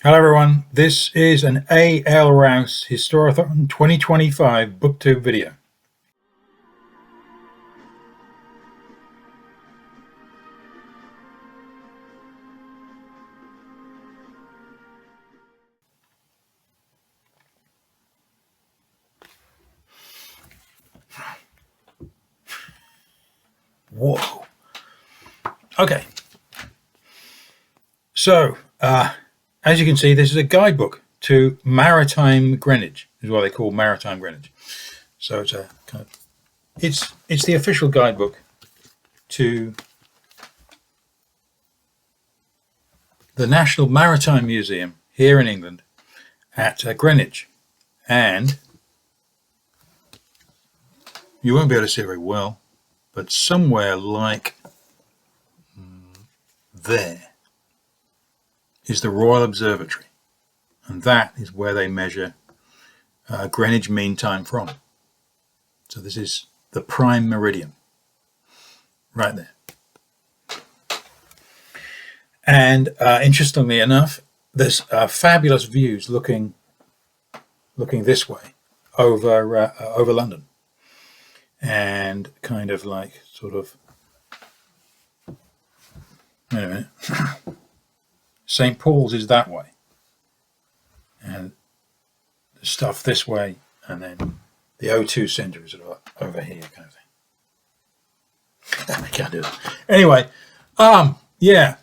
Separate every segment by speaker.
Speaker 1: Hello everyone, this is an A.L. Rouse Historathon 2025 booktube video. Whoa. Okay. So, as you can see, this is a guidebook to Maritime Greenwich, is what they call Maritime Greenwich. So it's a kind of, it's the official guidebook to the National Maritime Museum here in England at Greenwich, and you won't be able to see it very well, but somewhere like there is the Royal Observatory, and that is where they measure Greenwich Mean Time from. So this is the prime meridian, right there. And interestingly enough, there's fabulous views looking this way over London, and kind of like sort of, wait a minute. St. Paul's is that way, and the stuff this way, and then the O2 Centre is over here, kind of thing. I can't do it. Anyway, yeah.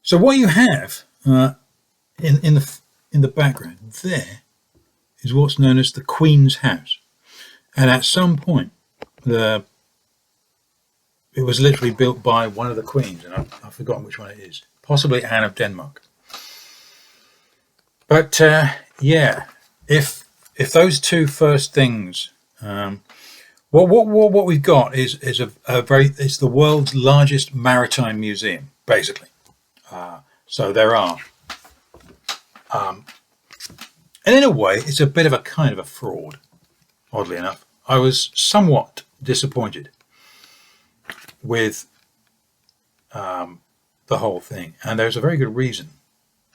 Speaker 1: So what you have in the background there is what's known as the Queen's House, and at some point it was literally built by one of the queens, and I've forgotten which one it is. Possibly Anne of Denmark. But yeah, if those two first things, what we've got is it's the world's largest maritime museum, basically. So there are, and in a way, it's a bit of a kind of a fraud. Oddly enough, I was somewhat disappointed with the whole thing, and there's a very good reason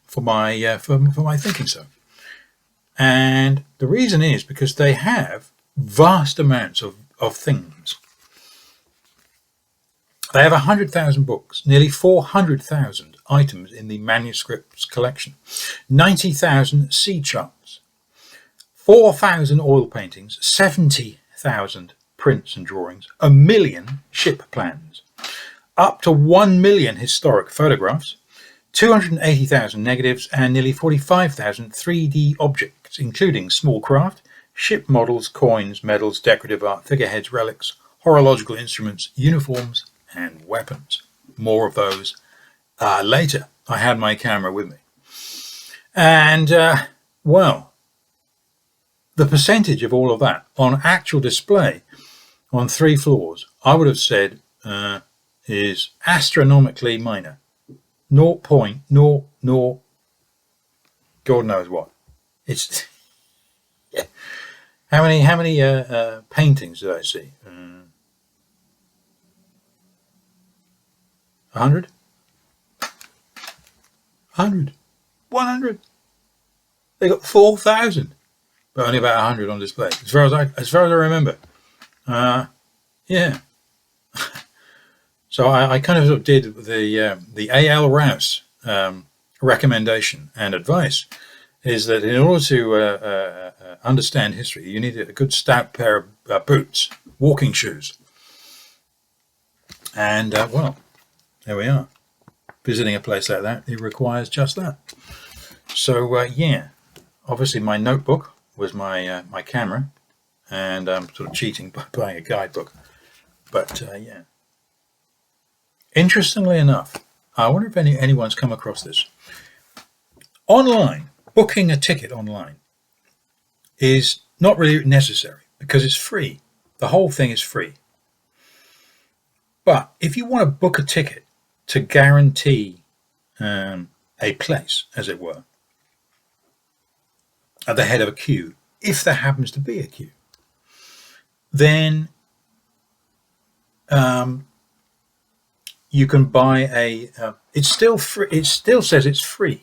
Speaker 1: for my for my thinking so. And the reason is because they have vast amounts of things. They have 100,000 books, nearly 400,000 items in the manuscripts collection, 90,000 sea charts, 4,000 oil paintings, 70,000 prints and drawings, 1 million ship plans, up to 1 million historic photographs, 280,000 negatives, and nearly 45,000 3D objects, including small craft, ship models, coins, medals, decorative art, figureheads, relics, horological instruments, uniforms, and weapons. More of those later. I had my camera with me. And, well, the percentage of all of that on actual display on 3 floors, I would have said is astronomically minor. 0.00, God knows what. It's yeah. How many paintings did I see? 100, 100, 100. They got 4,000, but only about 100 on display, as far as I remember. Yeah. So I kind of did the A.L. Rouse recommendation and advice is that in order to understand history, you need a good stout pair of boots, walking shoes. And well, there we are. Visiting a place like that, it requires just that. So yeah, obviously my notebook was my my camera, and I'm sort of cheating by buying a guidebook. But yeah. Interestingly enough, I wonder if anyone's come across this. Online, booking a ticket online is not really necessary because it's free. The whole thing is free. But if you want to book a ticket to guarantee a place, as it were, at the head of a queue, if there happens to be a queue, then you can buy a. It's still free. It still says it's free,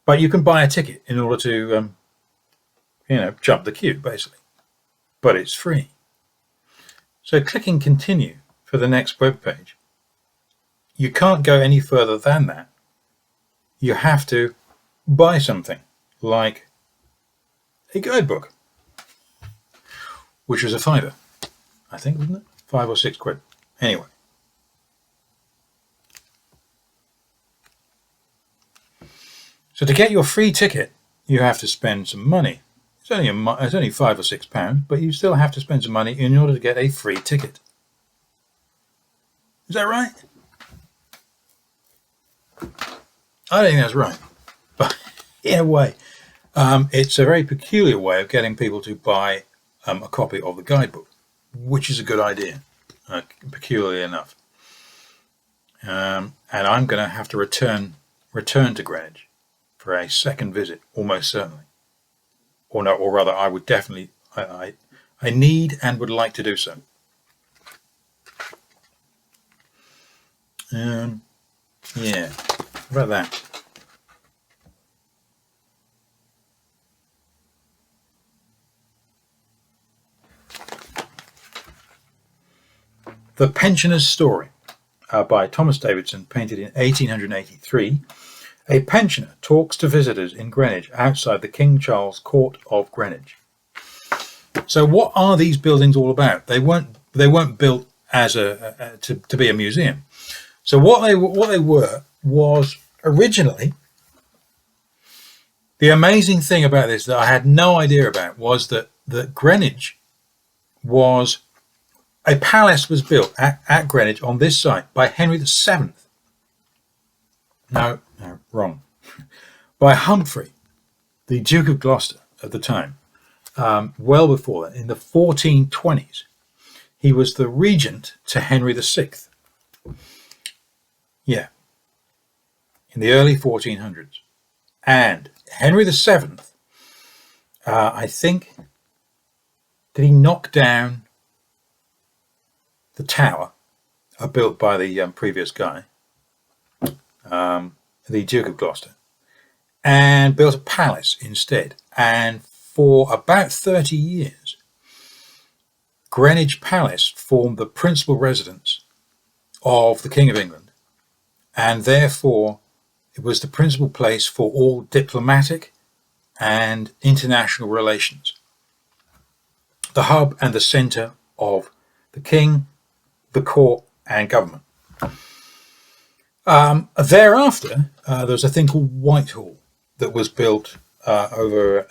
Speaker 1: but you can buy a ticket in order to, jump the queue, basically. But it's free. So clicking continue for the next web page, you can't go any further than that. You have to buy something like a guidebook, which was a £5, I think, wasn't it? £5 or £6. Anyway. So to get your free ticket, you have to spend some money. It's only £5 or £6, but you still have to spend some money in order to get a free ticket. Is that right? I don't think that's right, but in a way, it's a very peculiar way of getting people to buy a copy of the guidebook, which is a good idea, peculiarly enough. And I'm going to have to return to Greenwich for a second visit, almost certainly. Or rather, I would definitely, I need and would like to do so. Yeah, how about that? The Pensioner's Story by Thomas Davidson, painted in 1883. A pensioner talks to visitors in Greenwich outside the King Charles Court of Greenwich. So what are these buildings all about? They weren't built as to be a museum. So what they were was originally, the amazing thing about this that I had no idea about was that Greenwich was, a palace was built at Greenwich on this site by Henry VII. No, wrong. By Humphrey, the Duke of Gloucester at the time, well before that, in the 1420s. He was the regent to Henry VI. Yeah, in the early 1400s. And Henry VII, I think, did he knock down the tower built by the previous guy, the Duke of Gloucester, and built a palace instead. And for about 30 years, Greenwich Palace formed the principal residence of the King of England, and therefore it was the principal place for all diplomatic and international relations, the hub and the centre of the king, the court, and government. Thereafter, there was a thing called Whitehall that was built over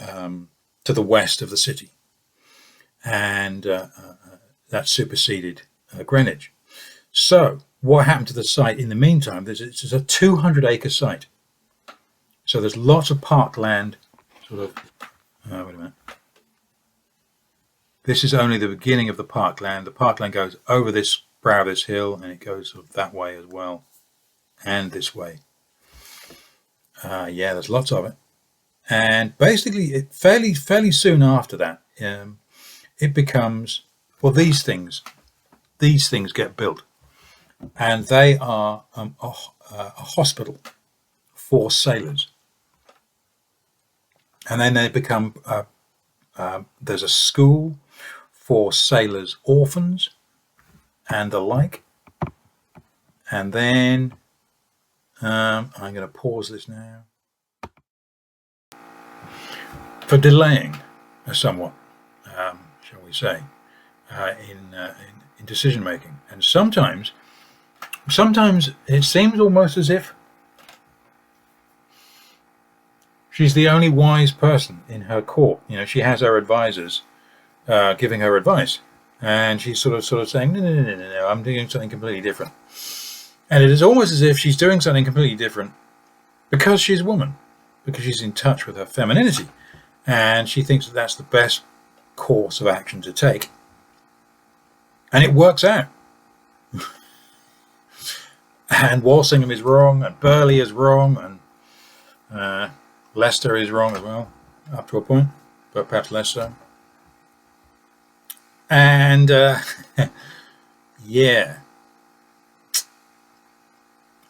Speaker 1: to the west of the city, and that superseded Greenwich. So what happened to the site in the meantime? It's a 200-acre site. So there's lots of parkland, sort of, wait a minute. This is only the beginning of the parkland. The parkland goes over this brow of this hill, and it goes sort of that way as well, and this way. Yeah, there's lots of it. And basically, fairly soon after that, it becomes, well, these things get built, and they are a hospital for sailors. And then they become, there's a school for sailors' orphans and the like. And then I'm going to pause this now for delaying somewhat, shall we say, in decision making. And sometimes it seems almost as if she's the only wise person in her court. You know, she has her advisors giving her advice, and she's sort of saying, no, I'm doing something completely different. And it is almost as if she's doing something completely different because she's a woman, because she's in touch with her femininity, and she thinks that that's the best course of action to take. And it works out. And Walsingham is wrong, and Burley is wrong, and Leicester is wrong as well, up to a point, but perhaps less so. And yeah,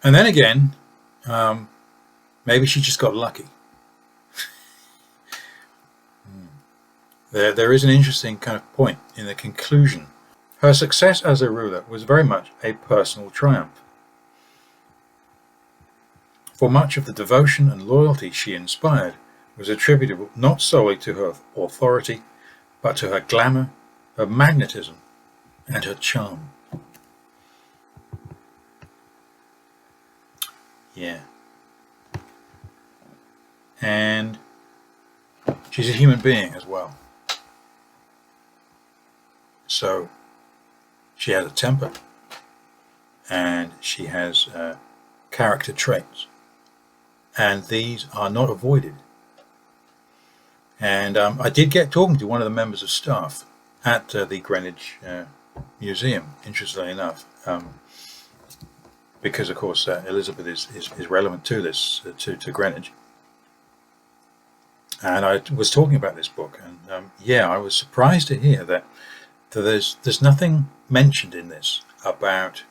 Speaker 1: And then again, maybe she just got lucky. There is an interesting kind of point in the conclusion. Her success as a ruler was very much a personal triumph. For much of the devotion and loyalty she inspired was attributable not solely to her authority, but to her glamour, her magnetism, and her charm. Yeah. And she's a human being as well. So she has a temper, and she has character traits, and these are not avoided. And I did get talking to one of the members of staff at the Greenwich Museum, interestingly enough, because of course Elizabeth is relevant to this, to Greenwich. And I was talking about this book, and yeah, I was surprised to hear that there's nothing mentioned in this about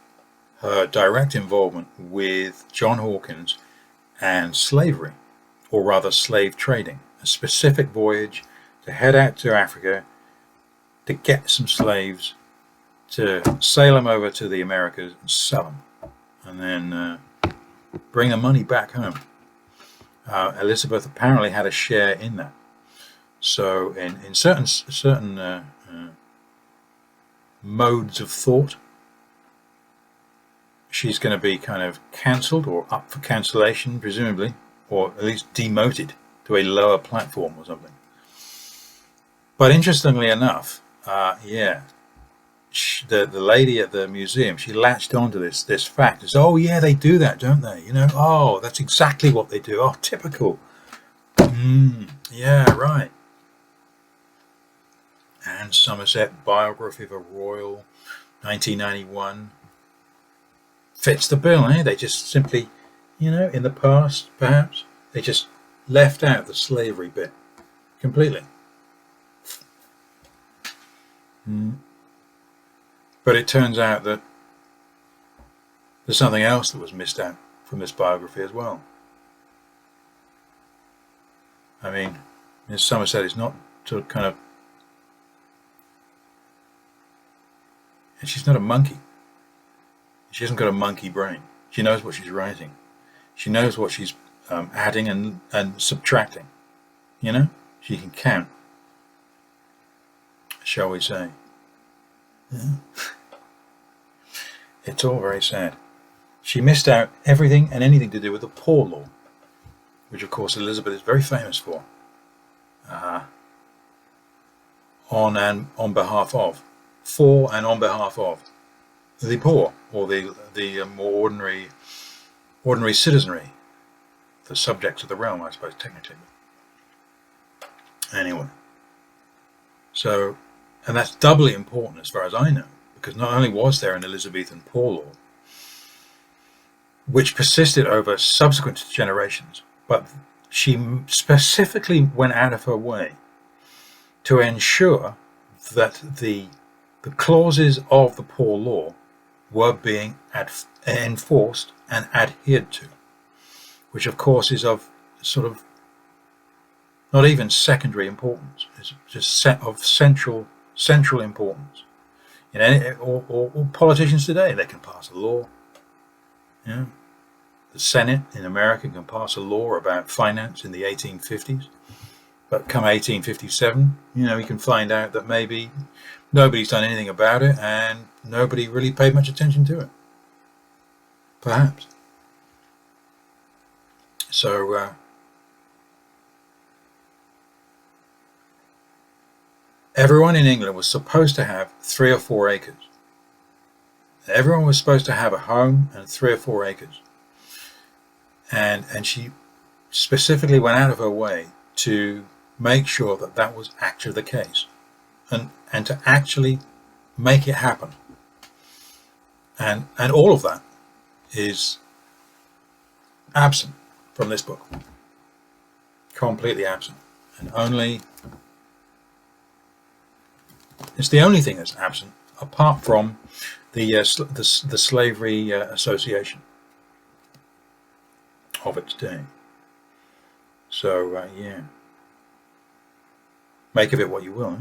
Speaker 1: her direct involvement with John Hawkins and slavery, or rather slave trading, a specific voyage to head out to Africa to get some slaves, to sail them over to the Americas and sell them, and then bring the money back home. Elizabeth apparently had a share in that. So in certain modes of thought, she's going to be kind of cancelled or up for cancellation, presumably, or at least demoted to a lower platform or something. But interestingly enough, the lady at the museum, she latched onto this fact. It's, oh yeah, they do that, don't they? You know, oh, that's exactly what they do. Oh, typical. Yeah, right. Anne Somerset, Biography of a Royal, 1991. Fits the bill, eh? They just simply, in the past, perhaps, they just left out the slavery bit completely. But it turns out that there's something else that was missed out from this biography as well. I mean, Miss Somerset is not sort of kind of, and she's not a monkey. She hasn't got a monkey brain. She knows what she's writing. She knows what she's adding and subtracting. She can count, shall we say. Yeah. It's all very sad. She missed out everything and anything to do with the poor law, which of course Elizabeth is very famous for, on behalf of, for and on behalf of the poor, or the more ordinary citizenry, the subjects of the realm, I suppose, technically. Anyway, so, and that's doubly important as far as I know, because not only was there an Elizabethan poor law, which persisted over subsequent generations, but she specifically went out of her way to ensure that the clauses of the poor law were being enforced and adhered to, which of course is of sort of not even secondary importance, it's just of central importance. Or politicians today, they can pass a law. The Senate in America can pass a law about finance in the 1850s, but come 1857, you can find out that maybe nobody's done anything about it and nobody really paid much attention to it. Perhaps. So, everyone in England was supposed to have 3 or 4 acres. Everyone was supposed to have a home and 3 or 4 acres. And she specifically went out of her way to make sure that that was actually the case, and to actually make it happen. And all of that is absent from this book. Completely absent. And it's the only thing that's absent, apart from the Slavery Association. of its day. So, yeah. Make of it what you will.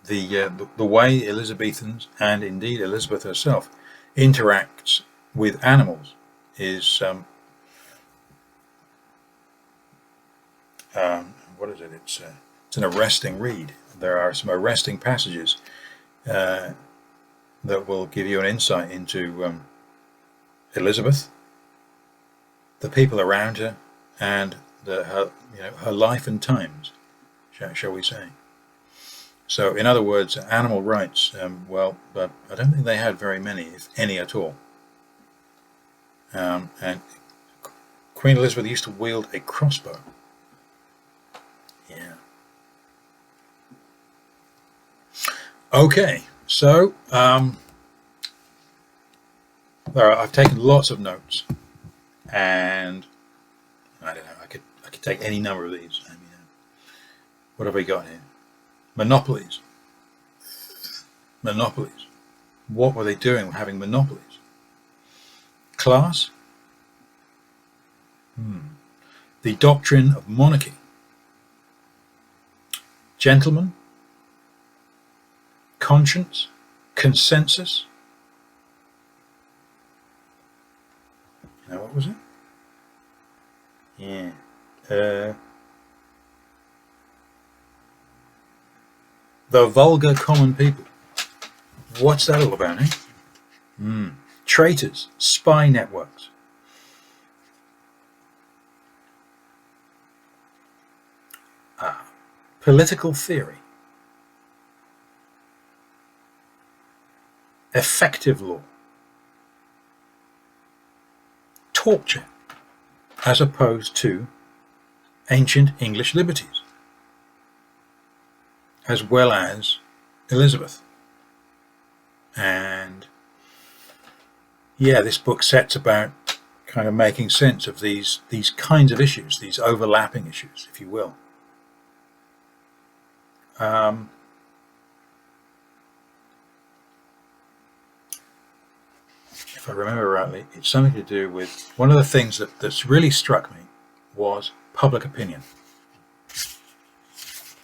Speaker 1: The way Elizabethans, and indeed Elizabeth herself, interacts with animals is what is it? It's an arresting read. There are some arresting passages that will give you an insight into Elizabeth, the people around her, and her life and times, shall we say. So, in other words, animal rights, but I don't think they had very many, if any at all. And Queen Elizabeth used to wield a crossbow. Yeah. Okay, so I've taken lots of notes, and I don't know. I could take any number of these. I mean, what have we got here? Monopolies. Monopolies. What were they doing having monopolies? Class. The doctrine of monarchy. Gentlemen. Conscience. Consensus. Now, what was it? Yeah. The vulgar common people. What's that all about, eh? Traitors, spy networks. Political theory. Effective law. Torture, as opposed to ancient English liberties, as well as Elizabeth. And yeah, this book sets about kind of making sense of these kinds of issues, these overlapping issues, if you will. If I remember rightly, it's something to do with one of the things that's really struck me was public opinion.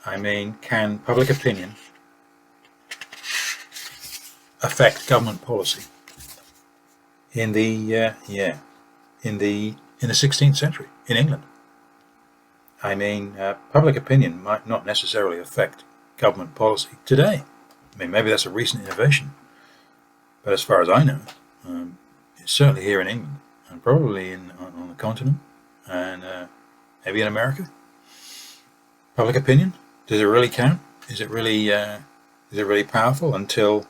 Speaker 1: I mean, can public opinion affect government policy in the 16th century in England? I mean, public opinion might not necessarily affect government policy today. I mean, maybe that's a recent innovation, but as far as I know, it's certainly here in England, and probably on the continent, and maybe in America. Public opinion, does it really count? Is it really powerful until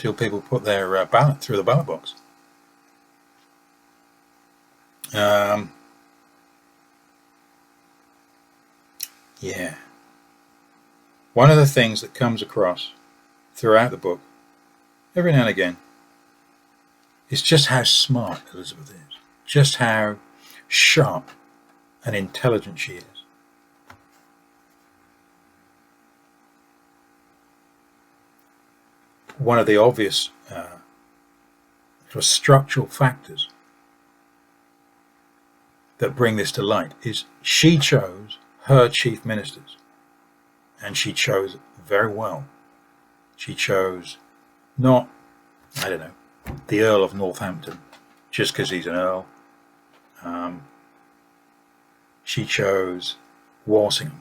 Speaker 1: people put their ballot through the ballot box? Yeah. One of the things that comes across throughout the book, every now and again, is just how smart Elizabeth is, just how sharp and intelligent she is. One of the obvious structural factors that bring this to light is she chose her chief ministers, and she chose very well. She chose not, I don't know, the Earl of Northampton just because he's an earl. She chose Walsingham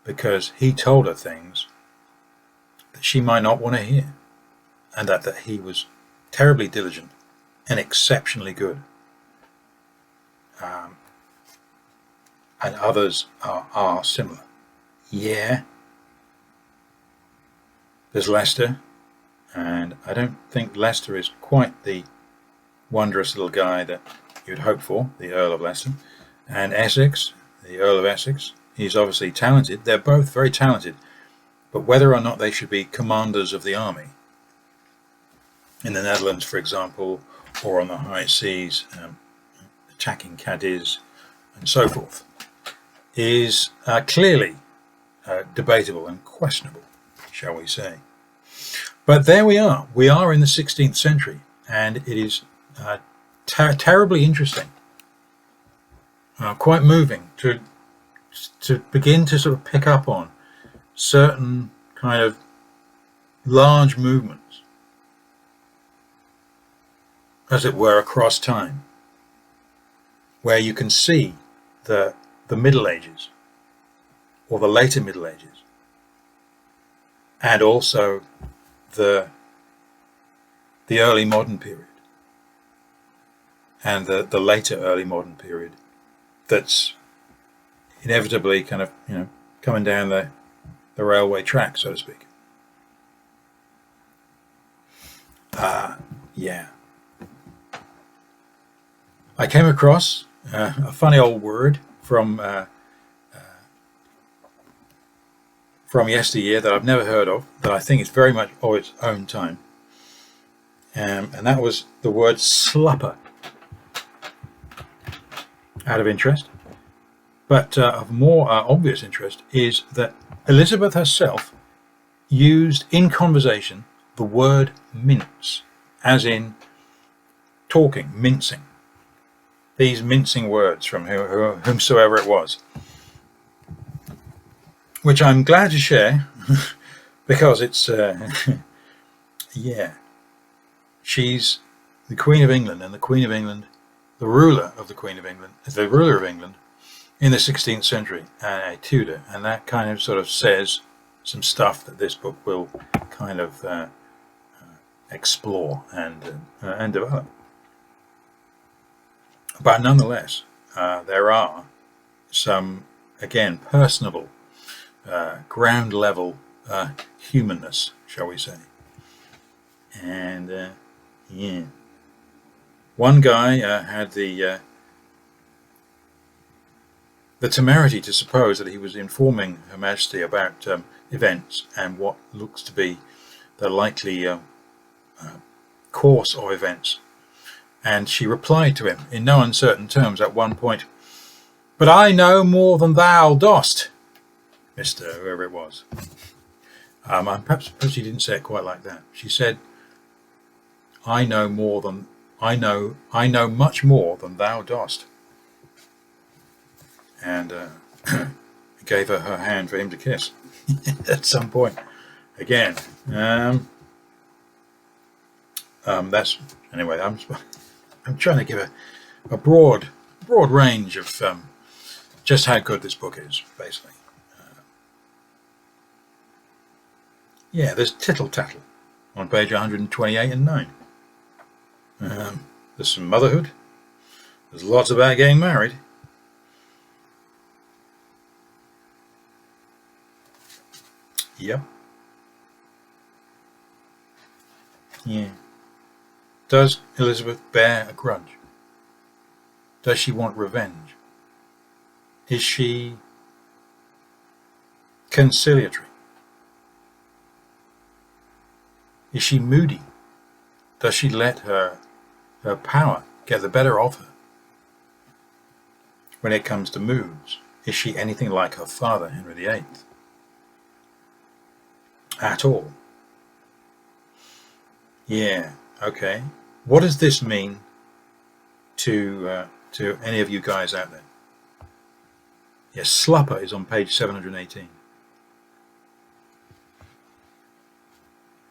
Speaker 1: because he told her things that she might not want to hear, and that he was terribly diligent and exceptionally good. And others are similar. Yeah. There's Leicester, and I don't think Leicester is quite the wondrous little guy that you'd hope for, the Earl of Leicester. And Essex, the Earl of Essex, he's obviously talented. They're both very talented, but whether or not they should be commanders of the army in the Netherlands, for example, or on the high seas, attacking Cadiz and so forth, is clearly debatable and questionable, shall we say. But there we are. We are in the 16th century, and it is terribly interesting, quite moving to begin to sort of pick up on certain kind of large movements, as it were, across time, where you can see the Middle Ages or the later Middle Ages, and also the early modern period and the later early modern period that's inevitably kind of, coming down the railway track, so to speak. Yeah. I came across a funny old word from yesteryear that I've never heard of, that I think is very much of its own time. And that was the word slupper, out of interest. But of more obvious interest is that Elizabeth herself used in conversation the word mince, as in talking, mincing. These mincing words from whomsoever it was, which I'm glad to share because it's, yeah, she's the Queen of England, and the Queen of England, the ruler of the Queen of England, the ruler of England in the 16th century, and a Tudor, and that kind of sort of says some stuff that this book will kind of explore and develop. But nonetheless, there are some, again, personable, ground level humanness, shall we say. And yeah, one guy had the temerity to suppose that he was informing Her Majesty about events and what looks to be the likely course of events. And she replied to him in no uncertain terms at one point, "But I know more than thou dost, Mr. whoever it was." Perhaps she didn't say it quite like that. She said, I know much more than thou dost." And gave her her hand for him to kiss at some point. Again, that's, anyway, I'm trying to give a broad range of just how good this book is, basically. Yeah, there's tittle tattle on page 128 and 9. There's some motherhood. There's lots about getting married. Yep. Yeah. Does Elizabeth bear a grudge? Does she want revenge? Is she conciliatory? Is she moody? Does she let her power get the better of her? When it comes to moods, is she anything like her father, Henry VIII? At all? Yeah, okay. What does this mean to any of you guys out there? Yes, slupper is on page 718.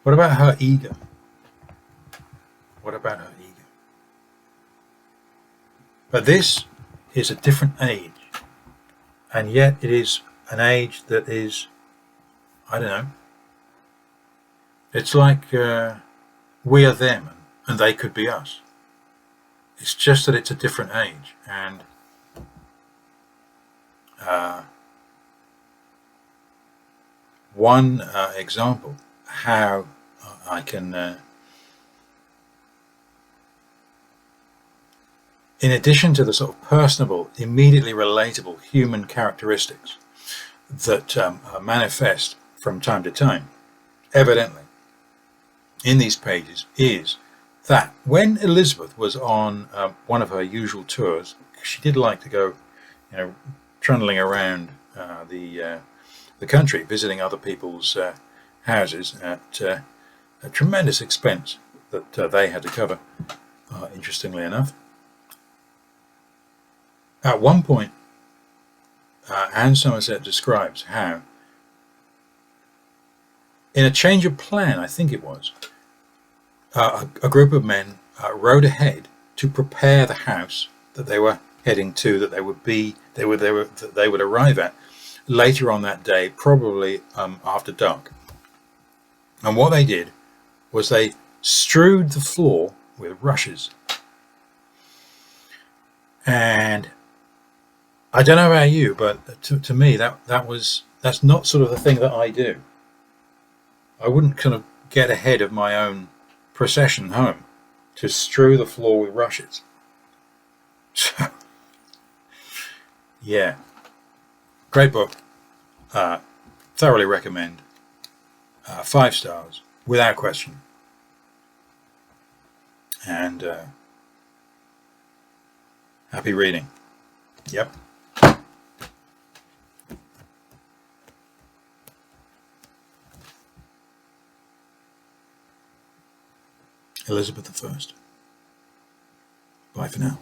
Speaker 1: What about her ego? What about her ego? But this is a different age, and yet it is an age that is, I don't know, it's like we are them and they could be us. It's just that it's a different age. And one example how I can, in addition to the sort of personable, immediately relatable human characteristics that manifest from time to time, evidently, in these pages, is that when Elizabeth was on one of her usual tours, she did like to go, trundling around the country, visiting other people's houses at a tremendous expense that they had to cover, interestingly enough. At one point, Anne Somerset describes how, in a change of plan, I think it was, a group of men rode ahead to prepare the house that they were heading to, that they would arrive at later on that day, probably after dark. And what they did was they strewed the floor with rushes. And I don't know about you, but to me that's not sort of the thing that I do. I wouldn't kind of get ahead of my own procession home to strew the floor with rushes. So, yeah, great book. Thoroughly recommend. 5 stars without question. And happy reading. Yep. Elizabeth I. Bye for now.